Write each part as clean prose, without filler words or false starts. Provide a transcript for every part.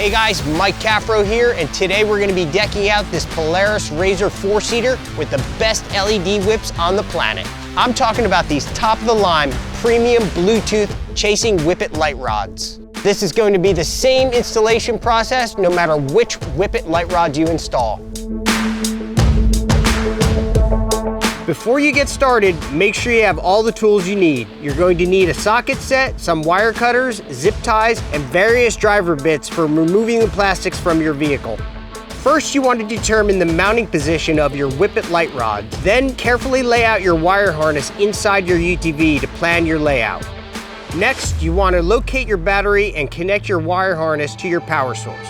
Hey guys, Mike Cafro here, and today we're gonna be decking out this Polaris Razor 4-seater with the best LED whips on the planet. I'm talking about these top-of-the-line premium Bluetooth chasing Whippet light rods. This is going to be the same installation process no matter which Whippet light rods you install. Before you get started, make sure you have all the tools you need. You're going to need a socket set, some wire cutters, zip ties, and various driver bits for removing the plastics from your vehicle. First, you want to determine the mounting position of your Whippet light rod. Then carefully lay out your wire harness inside your UTV to plan your layout. Next, you want to locate your battery and connect your wire harness to your power source.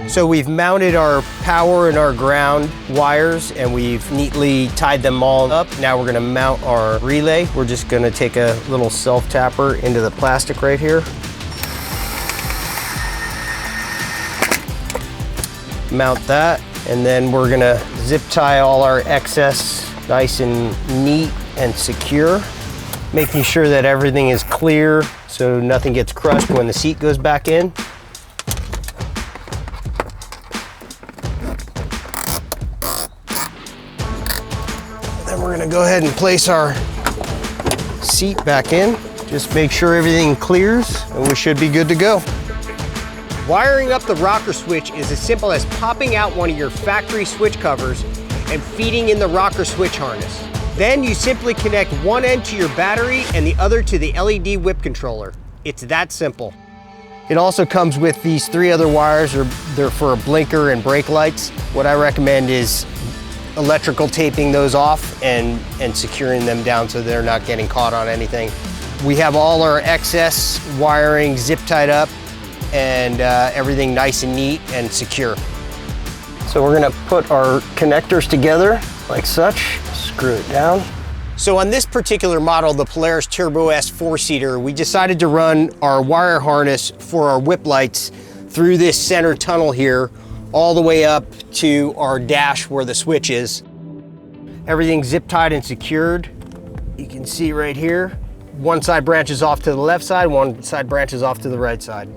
So we've mounted our power and our ground wires and we've neatly tied them all up. Now we're gonna mount our relay. We're just gonna take a little self-tapper into the plastic right here. Mount that, and then we're gonna zip tie all our excess nice and neat and secure, making sure that everything is clear so nothing gets crushed when the seat goes back in. Then we're gonna go ahead and place our seat back in. Just make sure everything clears and we should be good to go. Wiring up the rocker switch is as simple as popping out one of your factory switch covers and feeding in the rocker switch harness. Then you simply connect one end to your battery and the other to the LED whip controller. It's that simple. It also comes with these 3 other wires. They're for a blinker and brake lights. What I recommend is electrical taping those off and securing them down so they're not getting caught on anything. We have all our excess wiring zip tied up and everything nice and neat and secure. So we're gonna put our connectors together like such, screw it down. So on this particular model, the Polaris Turbo S 4-seater, we decided to run our wire harness for our whip lights through this center tunnel here, all the way up to our dash where the switch is. Everything's zip tied and secured. You can see right here, one side branches off to the left side, one side branches off to the right side.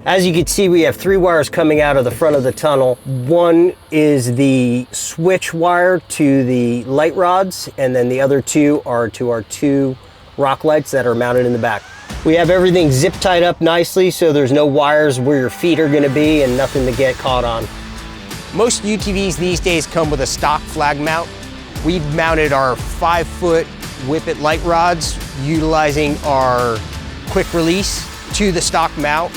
As you can see, we have 3 wires coming out of the front of the tunnel. One is the switch wire to the light rods, and then the other 2 are to our 2 rock lights that are mounted in the back. We have everything zip tied up nicely so there's no wires where your feet are gonna be and nothing to get caught on. Most UTVs these days come with a stock flag mount. We've mounted our 5-foot Whippet light rods utilizing our quick release to the stock mount.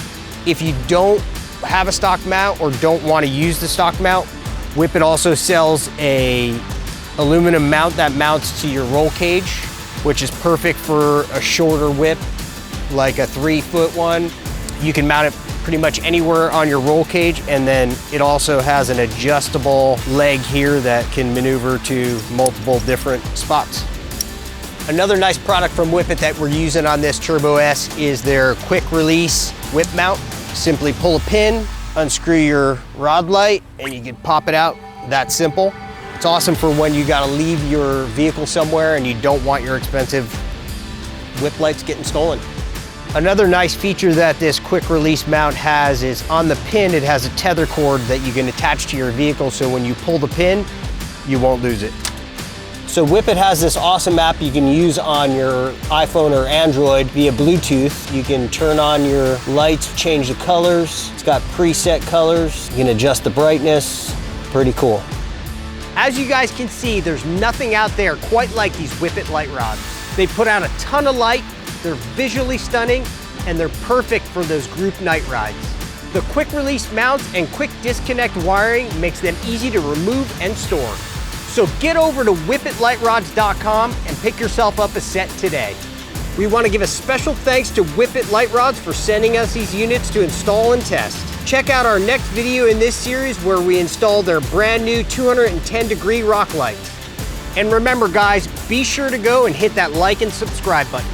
If you don't have a stock mount or don't want to use the stock mount, Whippet also sells a aluminum mount that mounts to your roll cage, which is perfect for a shorter whip, like a 3-foot one. You can mount it pretty much anywhere on your roll cage, and then it also has an adjustable leg here that can maneuver to multiple different spots. Another nice product from Whippet that we're using on this Turbo S is their quick release whip mount. Simply pull a pin, unscrew your rod light, and you can pop it out. That simple. It's awesome for when you gotta leave your vehicle somewhere and you don't want your expensive whip lights getting stolen. Another nice feature that this quick release mount has is on the pin, it has a tether cord that you can attach to your vehicle, so when you pull the pin, you won't lose it. So Whippet has this awesome app you can use on your iPhone or Android via Bluetooth. You can turn on your lights, change the colors. It's got preset colors. You can adjust the brightness. Pretty cool. As you guys can see, there's nothing out there quite like these Whippet light rods. They put out a ton of light, they're visually stunning, and they're perfect for those group night rides. The quick release mounts and quick disconnect wiring makes them easy to remove and store. So get over to UTVUnderground.com and pick yourself up a set today. We want to give a special thanks to Whippet Light Rods for sending us these units to install and test. Check out our next video in this series where we install their brand new 210-degree rock lights. And remember guys, be sure to go and hit that like and subscribe button.